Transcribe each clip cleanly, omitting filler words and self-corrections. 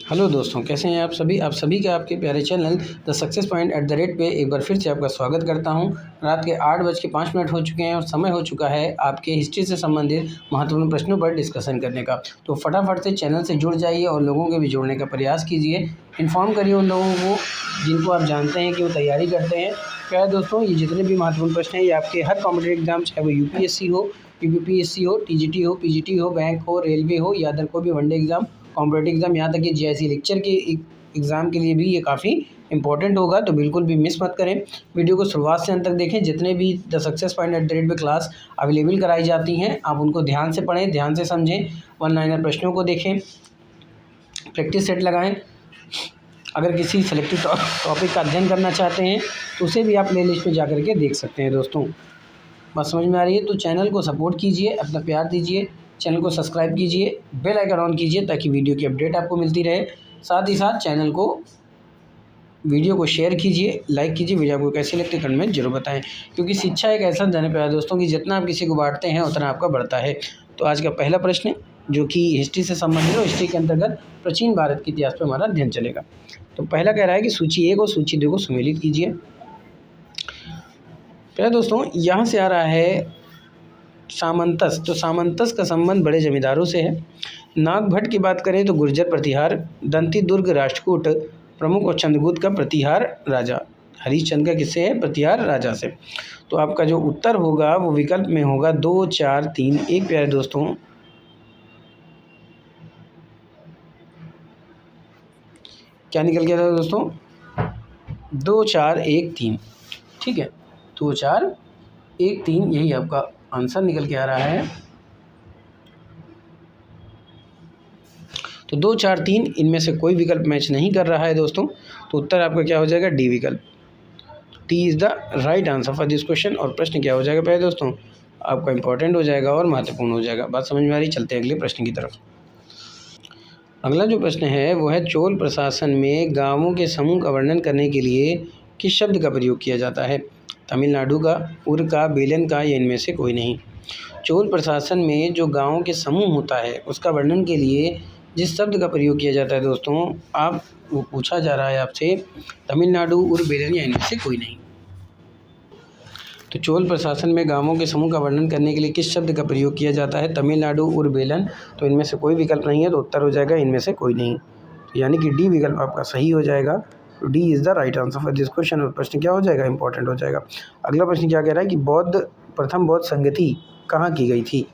Hello दोस्तों, कैसे हैं आप सभी का आपके प्यारे चैनल द सक्सेस पॉइंट @ पे एक बार फिर से आपका स्वागत करता हूं। रात के 8:05 हो चुके हैं और समय हो चुका है आपके हिस्ट्री से संबंधित महत्वपूर्ण प्रश्नों पर डिस्कशन करने का। तो फटाफट से चैनल से जुड़ जाइए और लोगों के भी जोड़ने का प्रयास कीजिए। इन्फॉर्म करिए उन लोगों को जिनको आप जानते हैं कि वो तैयारी करते हैं। प्यारे दोस्तों, ये जितने भी महत्वपूर्ण प्रश्न हैं ये आपके हर कॉम्पिटिटिव एग्जाम, चाहे वो यूपीएससी हो, यूपीपीएससी हो, टीजीटी हो, पीजीटी हो, बैंक हो, रेलवे हो या अदर कोई भी वनडे एग्जाम, कॉम्पिटिटिव एग्जाम, यहाँ तक कि जीआईसी लेक्चर के एग्ज़ाम के लिए भी ये काफ़ी इंपॉर्टेंट होगा। तो बिल्कुल भी मिस मत करें। वीडियो को शुरुआत से अंत तक देखें। जितने भी द सक्सेस पॉइंट @ पे क्लास अवेलेबल कराई जाती हैं आप उनको ध्यान से पढ़ें, ध्यान से समझें, वन लाइनर प्रश्नों को देखें, प्रैक्टिस सेट लगाएं। अगर किसी सेलेक्टेड टॉपिक का अध्ययन करना चाहते हैं तो उसे भी आप प्ले लिस्ट में जा के देख सकते हैं। दोस्तों, बात समझ में आ रही है तो चैनल को सपोर्ट कीजिए, अपना प्यार दीजिए, चैनल को सब्सक्राइब कीजिए, बेल आइकन ऑन कीजिए ताकि वीडियो की अपडेट आपको मिलती रहे। साथ ही साथ वीडियो को शेयर कीजिए, लाइक कीजिए। वीडियो आपको कैसे लगती है कमेंट में जरूर बताएं, क्योंकि शिक्षा एक ऐसा धन है दोस्तों कि जितना आप किसी को बांटते हैं उतना आपका बढ़ता है। तो आज का पहला प्रश्न जो कि हिस्ट्री से संबंधित है, हिस्ट्री के अंतर्गत प्राचीन भारत के इतिहास पर हमारा अध्ययन चलेगा। तो पहला कह रहा है कि सूची 1 और सूची 2 को सम्मिलित कीजिए। पहले दोस्तों यहाँ से आ रहा है सामंतस। तो सामंतस का संबंध बड़े जमींदारों से है। नागभट्ट की बात करें तो गुर्जर प्रतिहार, दंती दुर्ग राष्ट्रकूट प्रमुख और चंद्रगुप्त का प्रतिहार राजा। हरिश्चंद्र का किससे है? प्रतिहार राजा से। तो आपका जो उत्तर होगा वो विकल्प में होगा 2, 4, 3, 1। प्यारे दोस्तों, क्या निकल गया था दोस्तों? 2, 4, 1, 3। ठीक है, 2, 4, 1, 3 यही आपका आंसर निकल के आ रहा है। तो 2, 4, 3 इनमें से कोई विकल्प मैच नहीं कर रहा है दोस्तों। तो उत्तर आपका क्या हो जाएगा? डी विकल्प। D is the right answer for this question. और प्रश्न क्या हो जाएगा पहले दोस्तों? आपका इंपॉर्टेंट हो जाएगा और महत्वपूर्ण हो जाएगा। बात समझ में आ रही? चलते हैं अगले प्रश्न की तरफ। अगला जो प्रश्न है वो है चोल प्रशासन में गाँवों के समूह का वर्णन करने के लिए किस शब्द का प्रयोग किया जाता है? तमिलनाडु का, उर का, बेलन का या इनमें से कोई नहीं। चोल प्रशासन में जो गाँवों के समूह होता है उसका वर्णन के लिए जिस शब्द का प्रयोग किया जाता है दोस्तों, आप वो पूछा जा रहा है आपसे तमिलनाडु, उर, बेलन या इनमें से कोई नहीं। तो चोल प्रशासन में गाँवों के समूह का वर्णन करने के लिए किस शब्द का प्रयोग किया जाता है? तमिलनाडु, उर, बेलन। तो इनमें से कोई विकल्प नहीं है, तो उत्तर हो जाएगा इनमें से कोई नहीं। तो यानी कि डी विकल्प आपका सही हो जाएगा। तो D is the right answer for this question. और प्रश्न क्या हो जाएगा? इंपॉर्टेंट हो जाएगा। अगला प्रश्न क्या कह रहा है कि प्रथम बौद्ध संगति कहाँ की गई थी?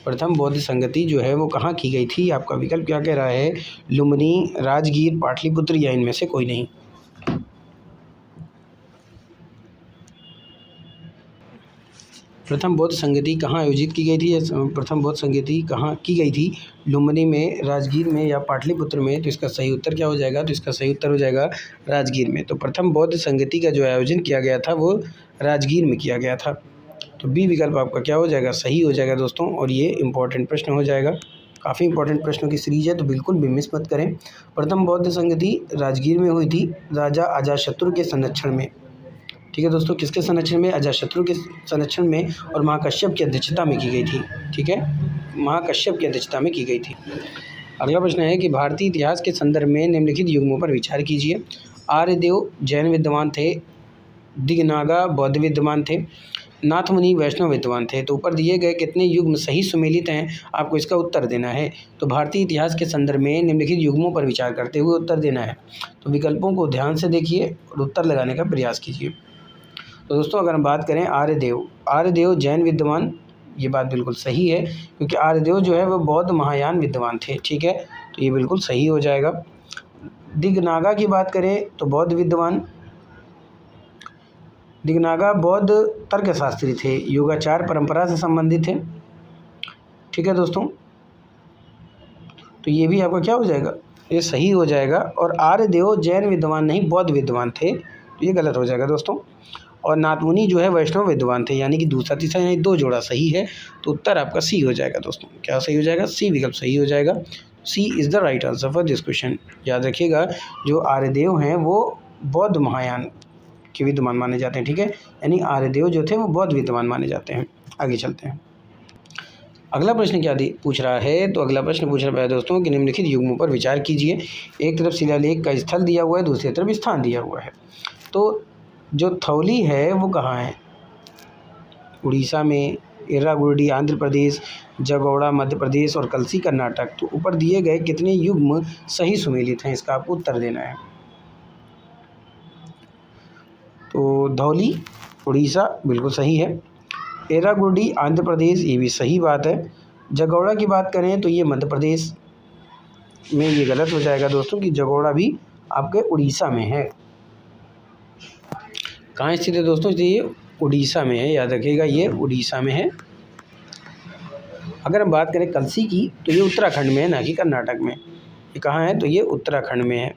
प्रथम बौद्ध संगति जो है वो कहाँ की गई थी? आपका विकल्प क्या कह रहा है? लुम्बिनी, राजगीर, पाटलिपुत्र या इनमें से कोई नहीं। प्रथम बौद्ध संगति कहाँ आयोजित की गई थी? प्रथम बौद्ध संगति कहाँ की गई थी? लुम्बिनी में, राजगीर में या पाटलिपुत्र में? तो इसका सही उत्तर क्या हो जाएगा? तो इसका सही उत्तर हो जाएगा राजगीर में। तो प्रथम बौद्ध संगति का जो आयोजन किया गया था वो राजगीर में किया गया था। तो बी विकल्प आपका क्या हो जाएगा? सही हो जाएगा दोस्तों। और ये इंपॉर्टेंट प्रश्न हो जाएगा। काफ़ी इंपॉर्टेंट प्रश्नों की सीरीज है, तो बिल्कुल भी मिस मत करें। प्रथम बौद्ध संगति राजगीर में हुई थी राजा अजातशत्रु के संरक्षण में। ठीक है दोस्तों, किसके संरक्षण में? अजातशत्रु के संरक्षण में और महाकश्यप की अध्यक्षता में की गई थी। ठीक है, महाकश्यप की अध्यक्षता में की गई थी। अगला प्रश्न है कि भारतीय इतिहास के संदर्भ में निम्नलिखित युग्मों पर विचार कीजिए। आर्यदेव जैन विद्वान थे, दिगनागा बौद्ध विद्वान थे, नाथमुनि वैष्णव विद्वान थे। तो ऊपर दिए गए कितने युग्म सही सुमेलित हैं? आपको इसका उत्तर देना है। तो भारतीय इतिहास के संदर्भ में निम्नलिखित युग्मों पर विचार करते हुए उत्तर देना है। तो विकल्पों को ध्यान से देखिए और उत्तर लगाने का प्रयास कीजिए। तो दोस्तों, अगर हम बात करें आर्यदेव जैन विद्वान, ये बात बिल्कुल सही है, क्योंकि आर्यदेव जो है वो बौद्ध महायान विद्वान थे। ठीक है, तो ये बिल्कुल सही हो जाएगा। दिगनागा की बात करें तो बौद्ध विद्वान, दिगनागा बौद्ध तर्कशास्त्री थे, योगाचार परंपरा से संबंधित थे। ठीक है दोस्तों, तो ये भी आपका क्या हो जाएगा? ये सही हो जाएगा। और आर्यदेव जैन विद्वान नहीं, बौद्ध विद्वान थे, तो ये गलत हो जाएगा दोस्तों। और नाथमुनि जो है वैष्णव विद्वान थे, यानी कि दूसरा तीसरा यानी 2 जोड़ा सही है। तो उत्तर आपका सी हो जाएगा दोस्तों। क्या सही हो जाएगा? सी विकल्प सही हो जाएगा। C is the right answer for this question. याद रखिएगा, जो आर्यदेव हैं वो बौद्ध महायान के विद्वान माने जाते हैं। ठीक है, यानी आर्यदेव जो थे वो बौद्ध विद्वान माने जाते हैं। आगे चलते हैं। अगला प्रश्न क्या पूछ रहा है, तो अगला प्रश्न पूछ रहा है दोस्तों कि निम्नलिखित युग्मों पर विचार कीजिए। एक तरफ शिलालेख का स्थल दिया हुआ है, दूसरी तरफ स्थान दिया हुआ है। तो जो थौली है वो कहाँ है? उड़ीसा में, एर्रागुडी आंध्र प्रदेश, जगौड़ा मध्य प्रदेश और कलसी कर्नाटक। तो ऊपर दिए गए कितने युग्म सही सुमेलित हैं, इसका आपको उत्तर देना है। तो धौली उड़ीसा बिल्कुल सही है। एर्रागुडी आंध्र प्रदेश, ये भी सही बात है। जगौड़ा की बात करें तो ये मध्य प्रदेश में, ये गलत हो जाएगा दोस्तों कि जगौड़ा भी आपके उड़ीसा में है। कहाँ स्थित है दोस्तों? ये उड़ीसा में है, याद रखिएगा ये उड़ीसा में है। अगर हम बात करें कलसी की तो ये उत्तराखंड में है, ना कि कर्नाटक में। ये कहाँ है? तो ये उत्तराखंड में है,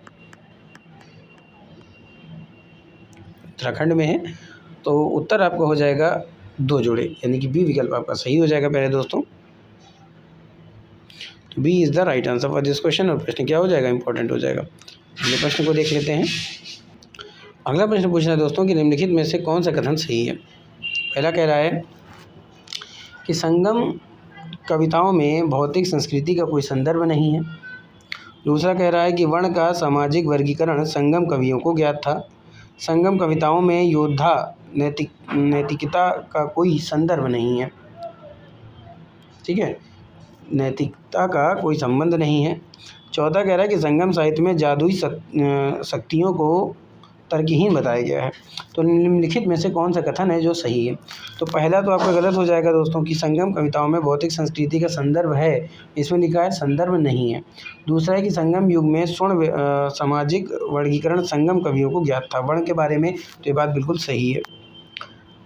उत्तराखंड में है। तो उत्तर आपका हो जाएगा 2 जोड़े, यानी कि बी विकल्प आपका सही हो जाएगा पहले दोस्तों। तो B is the right answer for this question. और प्रश्न क्या हो जाएगा? इंपॉर्टेंट हो जाएगा। अगले प्रश्न को देख लेते हैं। अगला प्रश्न पूछना है दोस्तों कि निम्नलिखित में से कौन सा कथन सही है। पहला कह रहा है कि संगम कविताओं में भौतिक संस्कृति का कोई संदर्भ नहीं है। दूसरा कह रहा है कि वर्ण का सामाजिक वर्गीकरण संगम कवियों को ज्ञात था। संगम कविताओं में योद्धा नैतिकता का कोई संदर्भ नहीं है। ठीक है, नैतिकता का कोई संबंध नहीं है। चौथा कह रहा है कि संगम साहित्य में जादुई शक्तियों को तर्कहीन बताया गया है। तो निम्नलिखित में से कौन सा कथन है जो सही है? तो पहला तो आपका गलत हो जाएगा दोस्तों कि संगम कविताओं में भौतिक संस्कृति का संदर्भ है, इसमें लिखा है संदर्भ नहीं है। दूसरा है कि संगम युग में स्वर्ण सामाजिक वर्गीकरण संगम कवियों को ज्ञात था, वर्ण के बारे में, तो ये बात बिल्कुल सही है।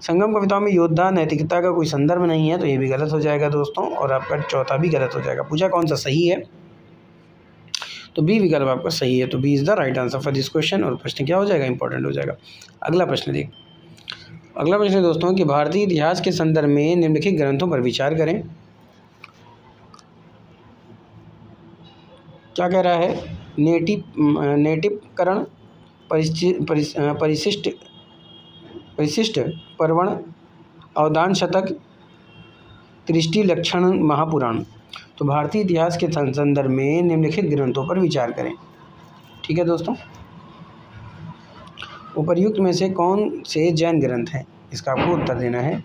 संगम कविताओं में योद्धा नैतिकता का कोई संदर्भ नहीं है, तो ये भी गलत हो जाएगा दोस्तों। और आपका चौथा भी गलत हो जाएगा। पूछा कौन सा सही है, तो बी विकल्प आपका सही है। तो B is the right answer for this question. और प्रश्न क्या हो जाएगा? इंपॉर्टेंट हो जाएगा। अगला प्रश्न देख। अगला प्रश्न दोस्तों कि भारतीय इतिहास के संदर्भ में निम्नलिखित ग्रंथों पर विचार करें। क्या कह रहा है? नेटिवकरण, परिशिष्ट पर्वण, अवदान शतक, त्रिष्टि लक्षण, महापुराण। तो भारतीय इतिहास के संदर्भ में निम्नलिखित ग्रंथों पर विचार करें। ठीक है दोस्तों, उपर्युक्त में से कौन से जैन ग्रंथ हैं, इसका आपको उत्तर देना है।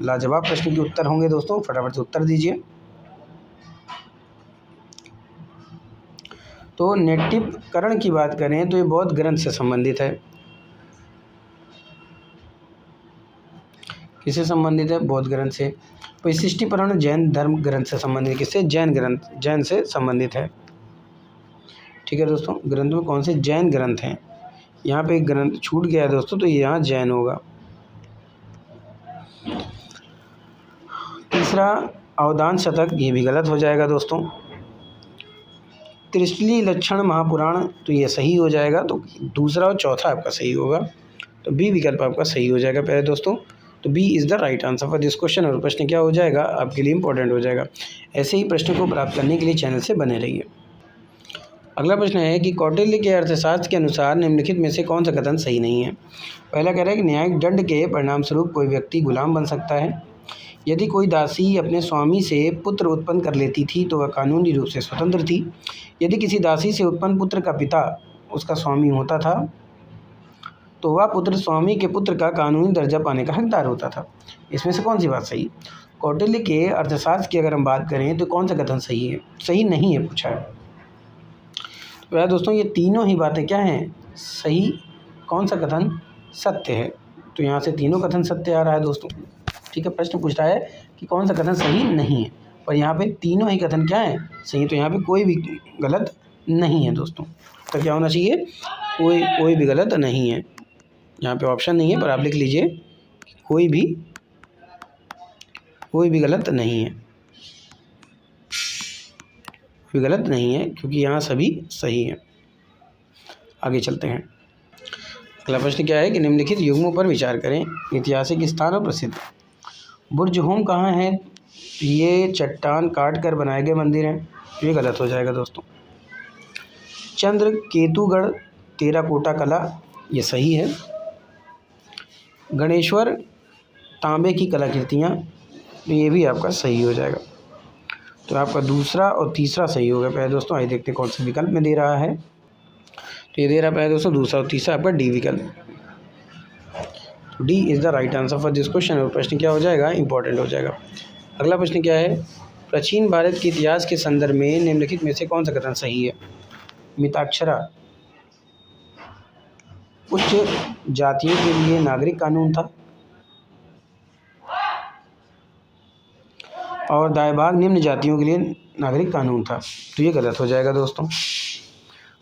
लाजवाब प्रश्न के उत्तर होंगे दोस्तों, फटाफट से उत्तर दीजिए। तो नेटिवकरण की बात करें तो ये बौद्ध ग्रंथ से संबंधित है। किससे संबंधित है? बौद्ध ग्रंथ से। परिशिष्टिपर्वण जैन धर्म ग्रंथ से संबंधित, किससे? जैन ग्रंथ, जैन से संबंधित है। ठीक है दोस्तों, ग्रंथ में कौन से जैन ग्रंथ हैं? यहाँ पे एक ग्रंथ छूट गया है दोस्तों, तो यहाँ जैन होगा। तीसरा अवदान शतक, ये भी गलत हो जाएगा दोस्तों। त्रिष्टि लक्षण महापुराण, तो ये सही हो जाएगा। तो दूसरा और चौथा आपका सही होगा। तो बी विकल्प आपका सही हो जाएगा पहले दोस्तों। तो B is the right answer for this question. और प्रश्न क्या हो जाएगा? आपके लिए इंपॉर्टेंट हो जाएगा। ऐसे ही प्रश्न को प्राप्त करने के लिए चैनल से बने रहिए। अगला प्रश्न है कि कौटिल्य के अर्थशास्त्र के अनुसार निम्नलिखित में से कौन सा कथन सही नहीं है। पहला कह रहा है कि न्यायिक दंड के परिणाम स्वरूप कोई व्यक्ति गुलाम बन सकता है। यदि कोई दासी अपने स्वामी से पुत्र उत्पन्न कर लेती थी तो वह कानूनी रूप से स्वतंत्र थी। यदि किसी दासी से उत्पन्न पुत्र का पिता उसका स्वामी होता था तो वह पुत्र स्वामी के पुत्र का कानूनी दर्जा पाने का हकदार होता था। इसमें से कौन सी बात सही? कौटिल्य के अर्थशास्त्र की अगर हम बात करें तो कौन सा कथन सही है? सही नहीं है पूछा है। तो दोस्तों ये तीनों ही बातें क्या हैं? सही। कौन सा कथन सत्य है? तो यहाँ से तीनों कथन सत्य आ रहा है दोस्तों। ठीक है, प्रश्न पूछ रहा है कि कौन सा कथन सही नहीं है, और यहाँ पे तीनों ही कथन क्या है? सही। तो यहाँ पे कोई भी गलत नहीं है दोस्तों। तो क्या होना चाहिए? कोई भी गलत नहीं है। यहाँ पे ऑप्शन नहीं है, पर आप लिख लीजिए कोई भी गलत नहीं है, कोई गलत नहीं है, क्योंकि यहाँ सभी सही हैं। आगे चलते हैं। अगला प्रश्न क्या है कि निम्नलिखित युग्मों पर विचार करें। ऐतिहासिक स्थान और प्रसिद्ध। बुर्ज होम कहाँ है? ये चट्टान काट कर बनाए गए मंदिर हैं, ये गलत हो जाएगा दोस्तों। चंद्र केतुगढ़ टेराकोटा कला, ये सही है। गणेश्वर तांबे की कलाकृतियाँ, ये भी आपका सही हो जाएगा। तो आपका दूसरा और तीसरा सही होगा प्यारे दोस्तों। आइए देखते हैं कौन सा विकल्प में दे रहा है। तो ये दे रहा है प्यारे दोस्तों दूसरा और तीसरा आपका डी विकल्प। D is the right answer for this question. और प्रश्न क्या हो जाएगा, इंपॉर्टेंट हो जाएगा। अगला प्रश्न क्या है, प्राचीन भारत के इतिहास के संदर्भ में निम्नलिखित में से कौन सा कथन सही है। मिताक्षरा उच्च जातियों के लिए नागरिक कानून था और दायभाग निम्न जातियों के लिए नागरिक कानून था। तो ये गलत हो जाएगा दोस्तों।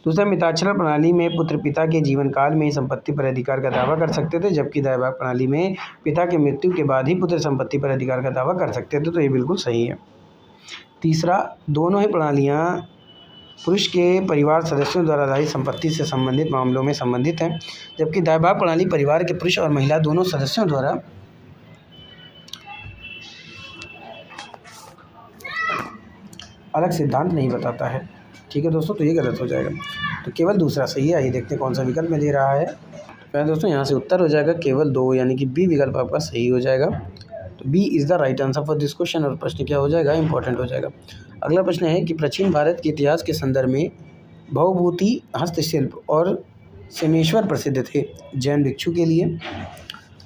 दूसरा, मिताक्षरा प्रणाली में पुत्र पिता के जीवन काल में ही संपत्ति पर अधिकार का दावा कर सकते थे, जबकि दायभाग प्रणाली में पिता के मृत्यु के बाद ही पुत्र संपत्ति पर अधिकार का दावा कर सकते थे। तो ये बिल्कुल सही है। तीसरा, दोनों ही प्रणालियाँ पुरुष के परिवार सदस्यों द्वारा दायी संपत्ति से संबंधित मामलों में संबंधित हैं, जबकि दायभाग प्रणाली परिवार के पुरुष और महिला दोनों सदस्यों द्वारा अलग सिद्धांत नहीं बताता है। ठीक है दोस्तों, तो ये गलत हो जाएगा। तो केवल दूसरा सही है। आइए देखते हैं कौन सा विकल्प में दे रहा है। तो दोस्तों यहाँ से उत्तर हो जाएगा केवल 2, यानी कि बी विकल्प आपका सही हो जाएगा। तो B is the right answer for this question. और प्रश्न क्या हो जाएगा, इंपॉर्टेंट हो जाएगा। अगला प्रश्न है कि प्राचीन भारत के इतिहास के संदर्भ में भवभूति हस्तशिल्प और सेमेश्वर प्रसिद्ध थे। जैन भिक्षु के लिए,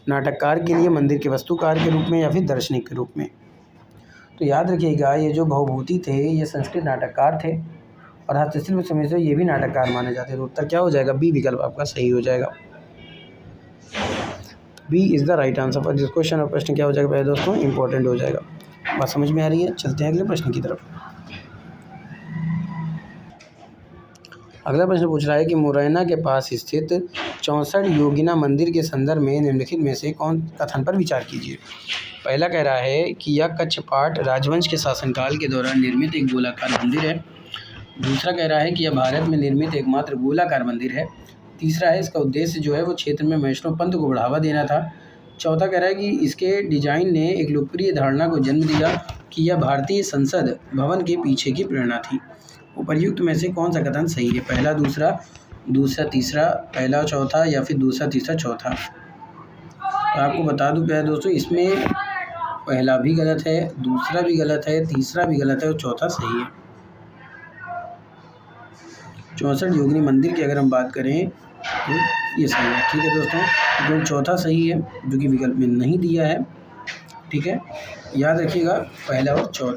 नाटककार के लिए, मंदिर के वास्तुकार के रूप में, या फिर दार्शनिक के रूप में। तो याद रखिएगा, ये जो भवभूति थे ये संस्कृत नाटककार थे और हस्तशिल्प सेमेश्वर ये भी नाटककार माने जाते हैं। तो उत्तर क्या हो जाएगा, बी विकल्प आपका सही हो जाएगा। B is the right answer for this question. और प्रश्न क्या हो जाएगा पहले दोस्तों, इंपॉर्टेंट हो जाएगा। बात समझ में आ रही है। चलते हैं अगले प्रश्न की तरफ। अगला प्रश्न पूछ रहा है कि मुरैना के पास स्थित 64 योगिना मंदिर के संदर्भ में निम्नलिखित में से कौन कथन पर विचार कीजिए। पहला कह रहा है कि यह कच्छपाट राजवंश के शासनकाल के दौरान निर्मित एक गोलाकार मंदिर है। दूसरा कह रहा है कि यह भारत में निर्मित एकमात्र गोलाकार मंदिर है। तीसरा है इसका उद्देश्य जो है वो क्षेत्र में वैष्णव पंथ को बढ़ावा देना था। चौथा कह रहा है कि इसके डिजाइन ने एक लोकप्रिय धारणा को जन्म दिया कि यह भारतीय संसद भवन के पीछे की प्रेरणा थी। उपर्युक्त में से कौन सा कथन सही है, पहला दूसरा, दूसरा तीसरा, पहला चौथा, या फिर दूसरा तीसरा चौथा। तो आपको बता दूं प्यारे दोस्तों, इसमें पहला भी गलत है, दूसरा भी गलत है, तीसरा भी गलत है और चौथा सही है। 64 योगिनी मंदिर की अगर हम बात करें तो ये सही है। ठीक है दोस्तों, तो चौथा सही है जो कि विकल्प में नहीं दिया है। ठीक है, याद रखिएगा पहला और चौथा,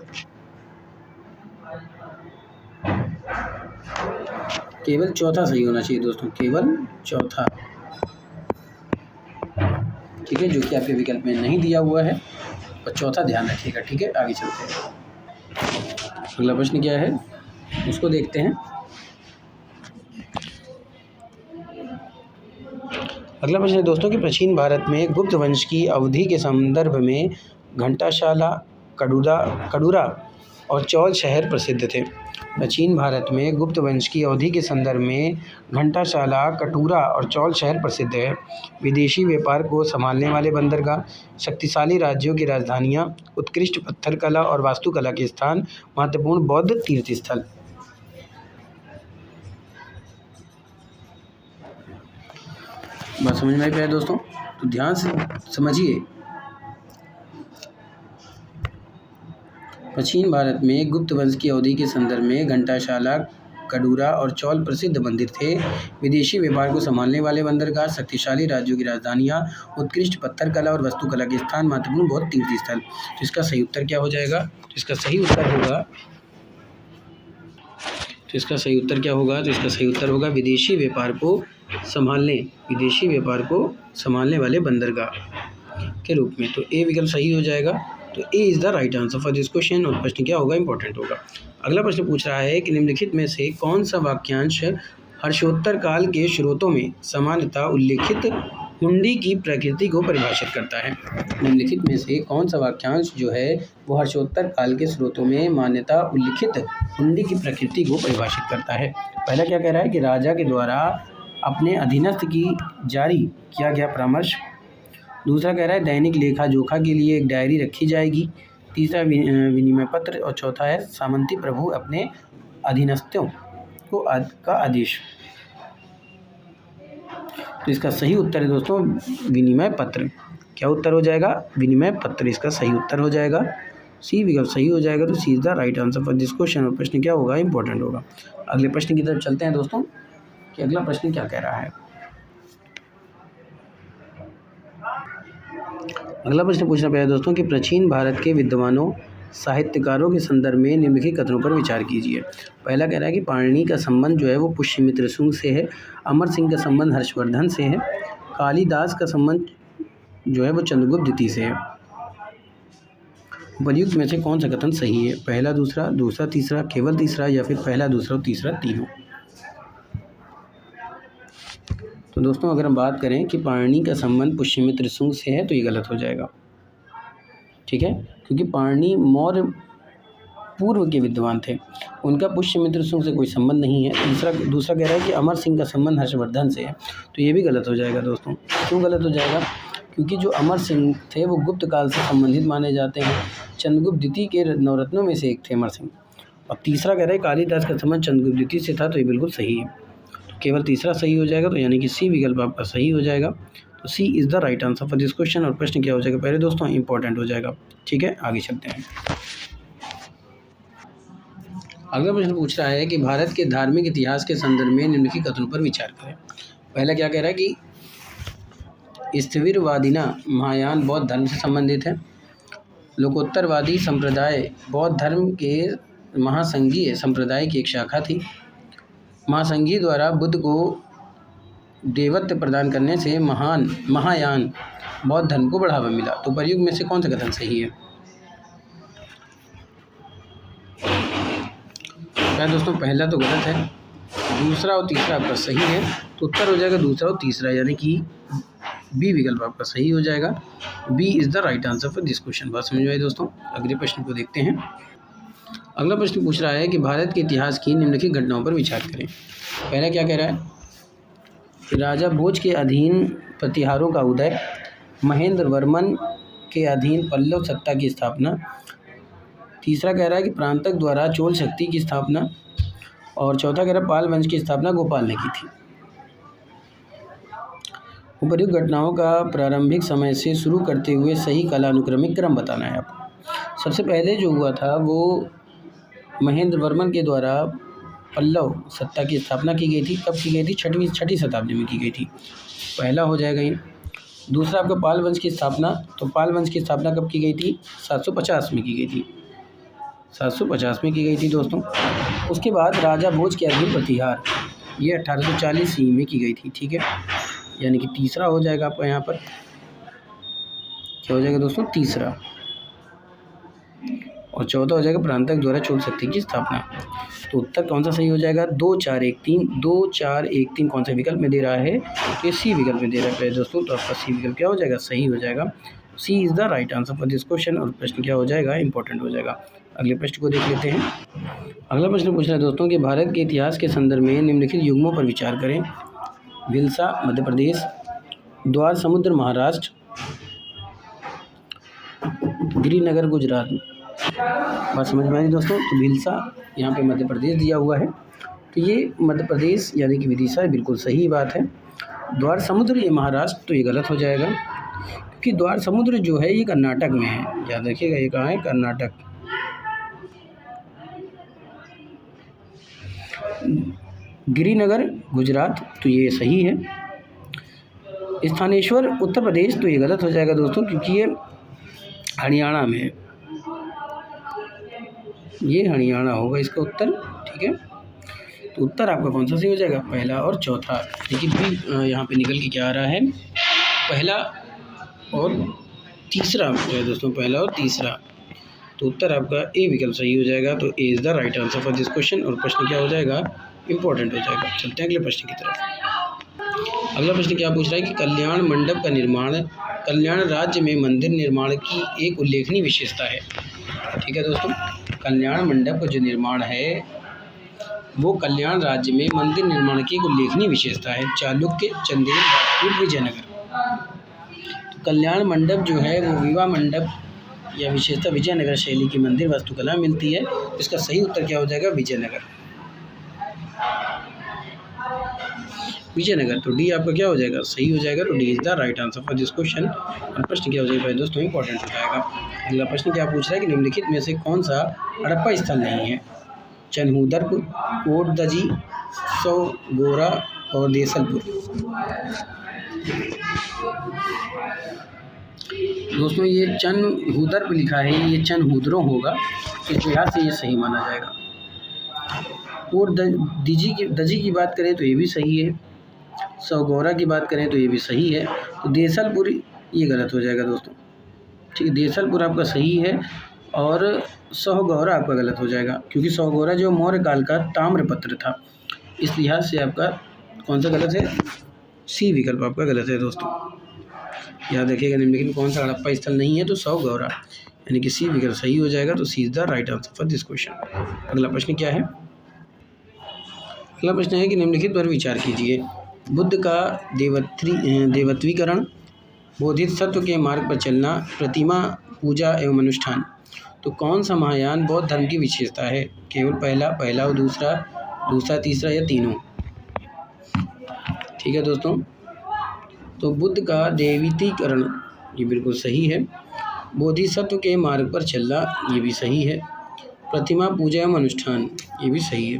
केवल चौथा सही होना चाहिए दोस्तों, केवल चौथा। ठीक है, जो कि आपके विकल्प में नहीं दिया हुआ है, और चौथा ध्यान रखिएगा। ठीक है, आगे चलते हैं। अगला प्रश्न क्या है उसको देखते हैं। अगला प्रश्न है दोस्तों कि प्राचीन भारत में गुप्त वंश की अवधि के संदर्भ में घंटाशाला, कड़ूरा और चौल शहर प्रसिद्ध थे। प्राचीन भारत में गुप्त वंश की अवधि के संदर्भ में घंटाशाला, कटूरा और चौल शहर प्रसिद्ध है। विदेशी व्यापार को संभालने वाले बंदरगाह, शक्तिशाली राज्यों की राजधानियाँ, उत्कृष्ट पत्थर कला और वास्तुकला के स्थान, महत्वपूर्ण बौद्ध तीर्थस्थल। बात समझ में आई प्यारे दोस्तों, तो ध्यान से समझिए। प्राचीन भारत में गुप्त वंश की अवधि के संदर्भ में घंटाशाला, कड़ूरा और चौल प्रसिद्ध मंदिर थे। विदेशी व्यापार को संभालने वाले बंदरगाह, शक्तिशाली राज्यों की राजधानियाँ, उत्कृष्ट पत्थर कला और वास्तुकला के स्थान, महत्वपूर्ण बौद्ध तीर्थस्थल। तो इसका सही उत्तर क्या हो जाएगा, तो इसका सही उत्तर होगा तो इसका सही उत्तर क्या होगा, तो इसका सही उत्तर होगा विदेशी व्यापार को संभालने वाले बंदरगाह के रूप में। तो ए विकल्प सही हो जाएगा। तो A is the right answer for this question. और प्रश्न क्या होगा, इंपॉर्टेंट होगा। अगला प्रश्न पूछ रहा है कि निम्नलिखित में से कौन सा वाक्यांश हर्षोत्तर काल के स्रोतों में सामान्यतः उल्लिखित हुंडी की प्रकृति को परिभाषित करता है। निम्नलिखित में से कौन सा वाक्यांश जो है वो हर्षोत्तर काल के स्रोतों में मान्यता उल्लिखित हुंडी की प्रकृति को परिभाषित करता है। पहला क्या कह रहा है कि राजा के द्वारा अपने अधीनस्थ की जारी किया गया परामर्श। दूसरा कह रहा है दैनिक लेखा जोखा के लिए एक डायरी रखी जाएगी। तीसरा विनिमय पत्र। और चौथा है सामंती प्रभु अपने अधीनस्थों को का आदेश। तो इसका सही उत्तर है दोस्तों विनिमय पत्र। क्या उत्तर हो जाएगा, विनिमय पत्र इसका सही उत्तर हो जाएगा। सी विकल्प सही हो जाएगा। तो C is the right answer for this question. और प्रश्न क्या होगा, इंपॉर्टेंट होगा। अगले प्रश्न की तरफ चलते हैं दोस्तों कि अगला प्रश्न क्या कह रहा है। अगला प्रश्न पूछना पड़ा दोस्तों कि प्राचीन भारत के विद्वानों साहित्यकारों के संदर्भ में निम्नलिखित कथनों पर विचार कीजिए। पहला कह रहा है कि पाणिनि का संबंध जो है वो पुष्यमित्र शुंग से है, अमर सिंह का संबंध हर्षवर्धन से है, कालिदास का संबंध जो है वो चंद्रगुप्त द्वितीय से है। उपयुक्त में से कौन सा कथन सही है? पहला, दूसरा, दूसरा तीसरा, केवल तीसरा, या फिर पहला दूसरा और तीसरा तीनों। तो दोस्तों अगर हम बात करें कि पाणिनि का संबंध पुष्यमित्र शुंग से है तो ये गलत हो जाएगा, ठीक है, क्योंकि पाणिनि मौर्य पूर्व के विद्वान थे, उनका पुष्यमित्र शुंग से कोई संबंध नहीं है। दूसरा कह रहा है कि अमर सिंह का संबंध हर्षवर्धन से है, तो ये भी गलत हो जाएगा दोस्तों। क्यों गलत हो जाएगा? क्योंकि जो अमर सिंह थे वो गुप्त काल से संबंधित माने जाते हैं, चंद्रगुप्त द्वितीय के नवरत्नों में से एक थे अमर सिंह। और तीसरा कह रहा है कालिदास का संबंध चंद्रगुप्त द्वितीय से था, तो ये बिल्कुल सही है। तो केवल तीसरा सही हो जाएगा, तो यानी कि सी विकल्प आपका सही हो जाएगा। तो C is the right answer for this question. और प्रश्न क्या हो जाएगा पहले दोस्तों, इंपॉर्टेंट हो जाएगा, ठीक है। आगे चलते हैं। अगला प्रश्न पूछ रहा है कि भारत के धार्मिक इतिहास के संदर्भ में निम्नलिखित कथनों पर विचार करें। पहला क्या कह रहा है कि स्थविरवादिना महायान बौद्ध धर्म से संबंधित है, लोकोत्तरवादी संप्रदाय बौद्ध धर्म के महासंघीय संप्रदाय की एक शाखा थी, महासंघी द्वारा बुद्ध को देवत्व प्रदान करने से महायान बौद्ध धर्म को बढ़ावा मिला। तो प्रयुक्त में से कौन सा कथन सही है? दोस्तों पहला तो गलत है, दूसरा और तीसरा आपका सही है, तो उत्तर हो जाएगा दूसरा और तीसरा, यानी कि बी विकल्प आपका सही हो जाएगा। B is the right answer for this question. बात समझ में आई दोस्तों? अगले प्रश्न को देखते हैं। अगला प्रश्न पूछ रहा है कि भारत के इतिहास की निम्नलिखित घटनाओं पर विचार करें। पहला क्या कह रहा है कि राजा भोज के अधीन प्रतिहारों का उदय, महेंद्र वर्मन के अधीन पल्लव सत्ता की स्थापना, तीसरा कह रहा है कि प्रांतक द्वारा चोल शक्ति की स्थापना, और चौथा कह रहा है पाल वंश की स्थापना गोपाल ने की थी। उपर्युक्त घटनाओं का प्रारंभिक समय से शुरू करते हुए सही कालानुक्रमिक क्रम बताना है आपको। सबसे पहले जो हुआ था वो महेंद्र वर्मन के द्वारा पल्लव सत्ता की स्थापना की गई थी। कब की गई थी? छठी शताब्दी में की गई थी, पहला हो जाएगा ये। दूसरा आपका पाल वंश की स्थापना, तो पाल वंश की स्थापना कब की गई थी? 750 में की गई थी, 750 में की गई थी दोस्तों। उसके बाद राजा भोज के अधीन प्रतिहार, ये 1840 ईस्वी में की गई थी, ठीक है, यानी कि तीसरा हो जाएगा आपका यहाँ पर। क्या हो जाएगा दोस्तों? तीसरा। और चौथा हो जाएगा प्रांतक द्वारा चोल शक्ति की स्थापना। तो उत्तर कौन सा सही हो जाएगा? 2 4 1 3, 2 4 1 3 कौन सा विकल्प में दे रहा है? तो सी विकल्प में दे रहा है दोस्तों, तो आपका सी विकल्प क्या हो जाएगा? सही हो जाएगा। C is the right answer for this question. और प्रश्न क्या हो जाएगा? इंपॉर्टेंट हो जाएगा। अगले प्रश्न को देख लेते हैं। अगला प्रश्न पूछ रहा है दोस्तों कि भारत के इतिहास के संदर्भ में निम्नलिखित युग्मों पर विचार करें। भिलसा मध्य प्रदेश, द्वार समुद्र महाराष्ट्र, गिरिनगर गुजरात। बात समझ में आई दोस्तों? तो भिलसा यहाँ पे मध्य प्रदेश दिया हुआ है, तो ये मध्य प्रदेश यानी कि विदिशा बिल्कुल सही बात है। द्वार समुद्र ये महाराष्ट्र, तो ये गलत हो जाएगा, क्योंकि द्वार समुद्र जो है ये कर्नाटक में है, याद रखिएगा, ये कहाँ है? कर्नाटक। गिरिनगर गुजरात, तो ये सही है। स्थानेश्वर उत्तर प्रदेश, तो ये गलत हो जाएगा दोस्तों, क्योंकि ये हरियाणा में है, ये हरियाणा होगा इसका उत्तर, ठीक है। तो उत्तर आपका कौन सा सही हो जाएगा? पहला और चौथा। लेकिन भी यहाँ पे निकल के क्या आ रहा है? पहला और तीसरा है दोस्तों, पहला और तीसरा। तो उत्तर आपका ए विकल्प सही हो जाएगा। तो A is the right answer for this question. और प्रश्न क्या हो जाएगा? इंपॉर्टेंट हो जाएगा। चलते हैं अगले प्रश्न की तरफ। अगला प्रश्न क्या पूछ रहा है कि कल्याण मंडप का निर्माण कल्याण राज्य में मंदिर निर्माण की एक उल्लेखनीय विशेषता है, ठीक है दोस्तों। कल्याण मंडप का जो निर्माण है वो कल्याण राज्य में मंदिर निर्माण की एक उल्लेखनीय विशेषता है। चालुक्य, चंदेल, राजपूत, विजयनगर। तो कल्याण मंडप जो है वो विवाह मंडप या विशेषता विजयनगर शैली की मंदिर वास्तुकला मिलती है। इसका सही उत्तर क्या हो जाएगा? विजयनगर। विजयनगर। तो डी आपका क्या हो जाएगा, सही हो जाएगा। तो D is the right answer for this question. और प्रश्न क्या हो जाएगा भाई दोस्तों, इंपॉर्टेंट हो जाएगा। अगला प्रश्न क्या पूछ रहा है कि निम्नलिखित में से कौन सा हड़प्पा स्थल नहीं है? चनहूदरपुर, कोट दजी, सौगोरा और देसलपुर। दोस्तों ये चनहूदर पे लिखा है, ये चनहूदरों होगा, इस लिहाज से ये सही माना जाएगा। और दजी की बात करें तो ये भी सही है, सौगोरा की बात करें तो ये भी सही है। तो देसलपुर ये गलत हो जाएगा दोस्तों, ठीक है। देसलपुर आपका सही है और सौगोरा आपका गलत हो जाएगा, क्योंकि सौगोरा जो मौर्य काल का ताम्रपत्र था, इस लिहाज से आपका कौन सा गलत है, सी विकल्प आपका गलत है दोस्तों। याद रखिएगा निम्नलिखित कौन सा हड़प्पा स्थल नहीं है, तो सौगोरा, यानी कि सी विकल्प सही हो जाएगा। तो C is the right answer for this question. अगला प्रश्न क्या है, अगला प्रश्न है कि निम्नलिखित पर विचार कीजिए। बुद्ध का देवत्वीकरण, बोधिसत्व के मार्ग पर चलना, प्रतिमा पूजा एवं अनुष्ठान। तो कौन सा महायान बौद्ध धर्म की विशेषता है? केवल पहला और दूसरा तीसरा या तीनों? ठीक है दोस्तों, तो बुद्ध का देवत्वीकरण ये बिल्कुल सही है, बोधिसत्व के मार्ग पर चलना ये भी सही है, प्रतिमा पूजा एवं अनुष्ठान ये भी सही है।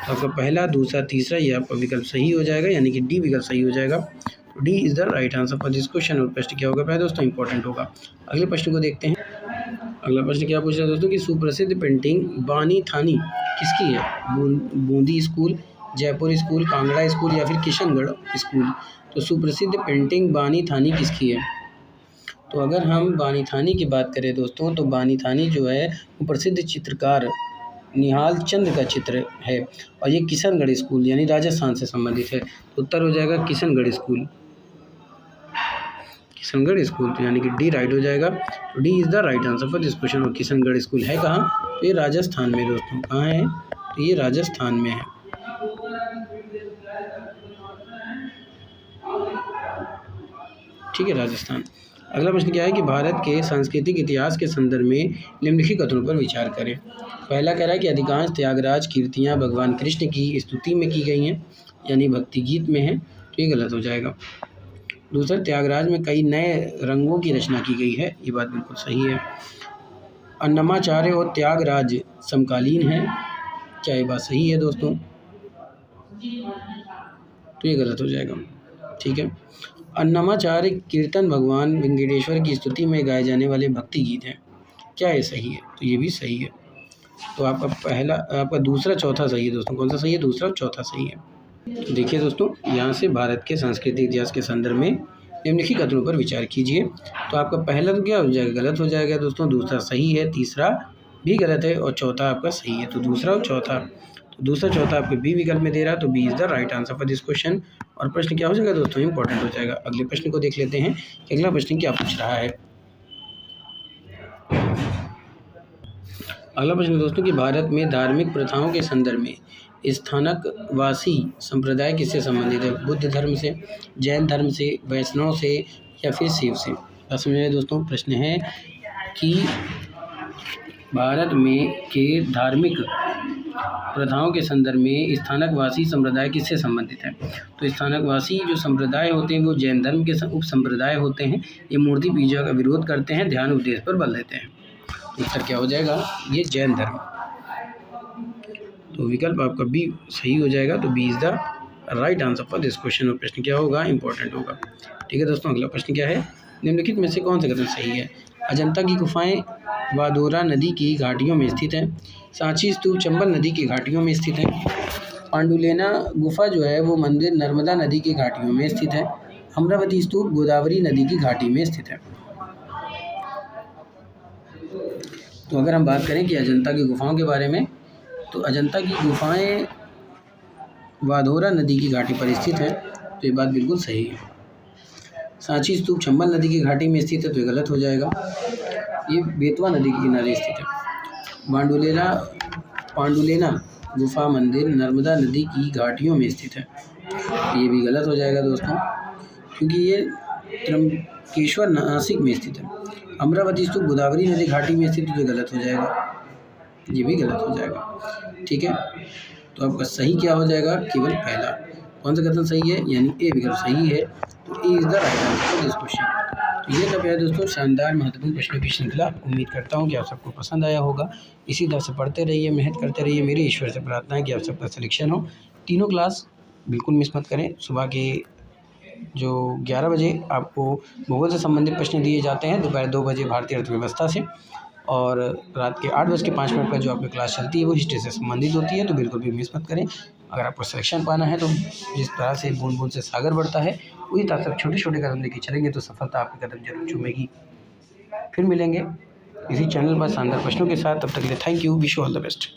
तो आपका पहला, दूसरा, तीसरा ये आपका विकल्प सही हो जाएगा, यानी कि डी विकल्प सही हो जाएगा। तो D is the right answer for this question. और प्रश्न क्या होगा पहले दोस्तों, इंपॉर्टेंट होगा। अगले प्रश्न को देखते हैं। अगला प्रश्न क्या पूछ रहा है दोस्तों कि सुप्रसिद्ध पेंटिंग बानी थानी किसकी है? Bundi school, Jaipur school, Kangra school या फिर किशनगढ़ स्कूल। तो सुप्रसिद्ध पेंटिंग बानी थानी किसकी है? तो अगर हम बानी थानी की बात करें दोस्तों, तो बानी थानी जो है वो प्रसिद्ध चित्रकार निहाल चंद का चित्र है, और ये किशनगढ़ स्कूल यानी राजस्थान से संबंधित है। तो उत्तर हो जाएगा किशनगढ़ स्कूल, किशनगढ़ स्कूल, तो यानी कि डी राइट हो जाएगा। तो D is the right answer for this question. और किशनगढ़ स्कूल है कहाँ? तो ये राजस्थान में दोस्तों, कहाँ है? तो ये राजस्थान में है। ठीक है, राजस्थान। अगला प्रश्न क्या है कि भारत के सांस्कृतिक इतिहास के संदर्भ में निम्नलिखित कथनों पर विचार करें। पहला कह रहा है कि अधिकांश त्यागराज कीर्तियाँ भगवान कृष्ण की स्तुति में की गई हैं, यानी भक्ति गीत में है, तो ये गलत हो जाएगा। दूसरा, त्यागराज में कई नए रंगों की रचना की गई है, ये बात बिल्कुल सही है। अन्नमाचार्य और त्यागराज समकालीन हैं, क्या ये बात सही है दोस्तों? तो ये गलत हो जाएगा, ठीक है। अन्नमाचार्य कीर्तन भगवान वेंकटेश्वर की स्तुति में गाए जाने वाले भक्ति गीत हैं, क्या ये सही है? तो ये भी सही है। तो आपका दूसरा चौथा सही है दोस्तों। कौन सा सही है? दूसरा और चौथा सही है। तो देखिए दोस्तों, यहाँ से भारत के सांस्कृतिक इतिहास के संदर्भ में निम्नलिखित कथनों पर विचार कीजिए। तो आपका पहला तो क्या हो जाएगा? गलत हो जाएगा दोस्तों। दूसरा सही है, तीसरा भी गलत है, और चौथा आपका सही है। तो दूसरा और चौथा, तो दूसरा चौथा आपके बी विकल्प में दे रहा है, तो B is the right answer for this question. और प्रश्न क्या हो जाएगा दोस्तों? इंपॉर्टेंट हो जाएगा। अगले प्रश्न को देख लेते हैं कि अगला प्रश्न क्या पूछ रहा है। अगला प्रश्न दोस्तों कि भारत में धार्मिक प्रथाओं के संदर्भ में स्थानकवासी संप्रदाय किससे संबंधित है? बुद्ध धर्म से, जैन धर्म से, वैष्णव से या फिर शिव से? समझ में दोस्तों, प्रश्न है कि भारत में के धार्मिक प्रथाओं के संदर्भ में स्थानकवासी संप्रदाय किससे संबंधित है? तो स्थानकवासी जो संप्रदाय होते हैं वो जैन धर्म के उप संप्रदाय होते हैं। ये मूर्ति पूजा का विरोध करते हैं, ध्यान उपदेश पर बल देते हैं। उत्तर क्या हो जाएगा? ये जैन धर्म। तो विकल्प आपका बी सही हो जाएगा। तो B is the right answer for this question. और प्रश्न क्या होगा? इंपॉर्टेंट होगा। ठीक है दोस्तों, अगला प्रश्न क्या है? निम्नलिखित में से कौन सा कथन सही है? अजंता की गुफाएं वादोरा नदी की घाटियों में स्थित है, सांची स्तूप चंबल नदी की घाटियों में स्थित है, पांडुलेना गुफा जो है वो मंदिर नर्मदा नदी की घाटियों में स्थित है, अमरावती स्तूप गोदावरी नदी की घाटी में स्थित है। तो अगर हम बात करें कि अजंता की गुफाओं के बारे में, तो अजंता की गुफाएं वादोरा नदी की घाटी पर स्थित है, तो ये बात बिल्कुल सही है। सांची स्तूप चंबल नदी की घाटी में स्थित है, तो ये गलत हो जाएगा। ये बेतवा नदी के किनारे स्थित है। पांडुलेना गुफा मंदिर नर्मदा नदी की घाटियों में स्थित है, ये भी गलत हो जाएगा दोस्तों, क्योंकि ये त्र्यंबकेश्वर नासिक में स्थित है। अमरावती स्तूप गोदावरी नदी घाटी में स्थित है, तो गलत हो जाएगा, ये भी गलत हो जाएगा। ठीक है, तो आपका सही क्या हो जाएगा? केवल पहला। कौन सा कथन सही है, यानी ए विकल्प सही है। तो A is the right answer for this question. तो ये था प्यारे दोस्तों शानदार महत्वपूर्ण प्रश्नों की श्रृंखला। उम्मीद करता हूँ कि आप सबको पसंद आया होगा। इसी तरह से पढ़ते रहिए, मेहनत करते रहिए। मेरी ईश्वर से प्रार्थना है कि आप सबका सिलेक्शन हो। तीनों क्लास बिल्कुल मिस मत करें। सुबह के जो 11 बजे आपको भूगोल से संबंधित प्रश्न दिए जाते हैं, दोपहर 2 बजे भारतीय अर्थव्यवस्था से, और रात के 8:05 पर जो आपकी क्लास चलती है वो हिस्ट्री से संबंधित होती है। तो बिल्कुल भी मिस मत करें। अगर आपको सिलेक्शन पाना है तो जिस तरह से बूंद बूंद से सागर बढ़ता है, उसी तरह से छोटे छोटे कदम लेके चलेंगे तो सफलता आपके कदम जरूर चूमेगी। फिर मिलेंगे इसी चैनल पर शानदार प्रश्नों के साथ। तब तक के लिए thank you, wish you all the best.